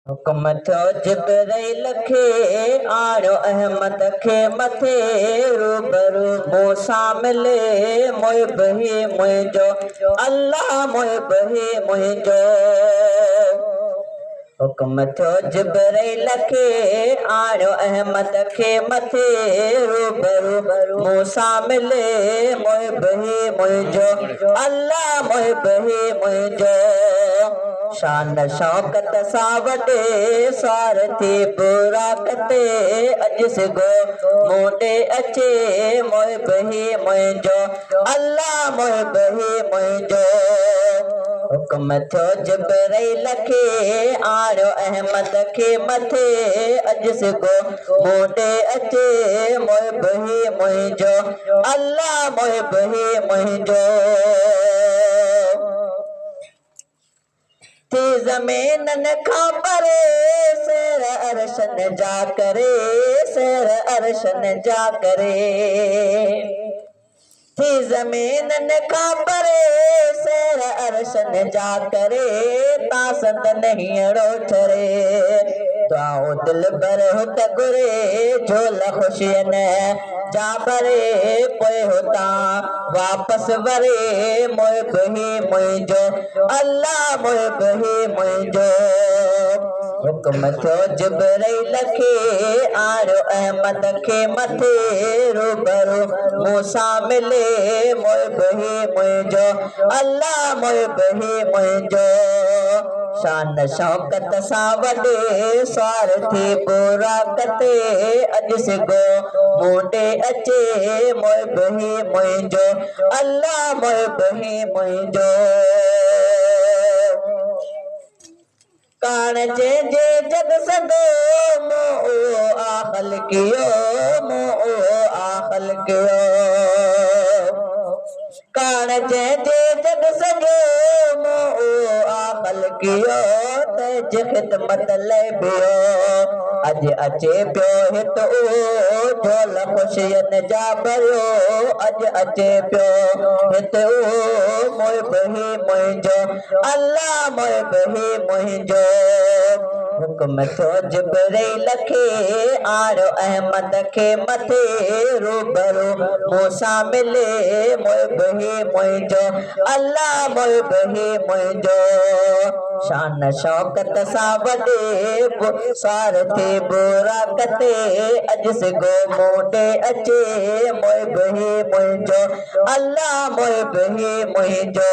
हुक्म थियो जिब्राइल खे आणियो अहमद खे मथे रूबरू मूंसां मिले मुहिब ही मुंहिंजो अल्लाह मुहिब ही मुंहिंजो। हुक्म थियो जिब्राइल खे आणियो अहमद खे मथे रूबरू मूंसां मिले मुहिब ही मुंहिंजो अल्लाह मुहिब ही मुंहिंजो। शान शौकत सां वॾे स्वार्थी बुराकते अॼु सिगो मूं ॾे अचे मुहिब ही मुंहिंजो अल्लाह मुहिब ही मुंहिंजो। हुक्म थियो जिब्राइल खे आणियो अहमद खे मथे अॼु सिगो मूं ॾे अचे मुहिब ही मुंहिंजो अल्लाह मुहिब ही मुंहिंजो। थी ज़मीनन खां परे सैर अर्शन जा करे सैर अर्शन जा करे थी ज़मीनन खां परे सैर अर्शन जा करे ता संदन हीअड़ो छरे दुआओ दिल भर हुत घुरे झोल ख़ुशियन जा भरे पोइ हुतां वापसि वरे मुहिब ही मुंहिंजो अल्लाह मुहिब ही मुंहिंजो। हुक्म थियो जिब्राइल खे आणियो अहमद खे मथे रूबरू मूंसां मिले मुहिब ही मुंहिंजो अल्लाह मुहिब ही मुंहिंजो। शान शौकत सां वॾे स्वार्थी बुराकते अॼु सिगो मूं ॾे अचे मुहिब ही मुंहिंजो अल्लाह मुहिब ही मुंहिंजो। कान जंहिंजे जग सदो मूं उहो आखल कियो मूं उहो आखल कियो कान जंहिंजे जग सदो मूं उहो आखल कियो तंहिंजी ख़िदमत लाइ बियो अॼु अचे पियो हिते उहो झोल ख़ुशियन जा भरियो अॼु अचे पियो हिते उहो मुहिब ही मुंहिंजो अल्लाह मुहिब ही मुंहिंजो। हुक्म थियो जिब्राइल खे आणियो अहमद खे मथे रूबरू मूंसां मिले मुहिब ही मुंहिंजो अल्लाह मुहिब ही मुंहिंजो। शान शौकत सां वॾे स्वार्थी बुराकते अॼु सिगो मूं ॾे अचे मुहिब ही मुंहिंजो अल्लाह मुहिब ही मुंहिंजो।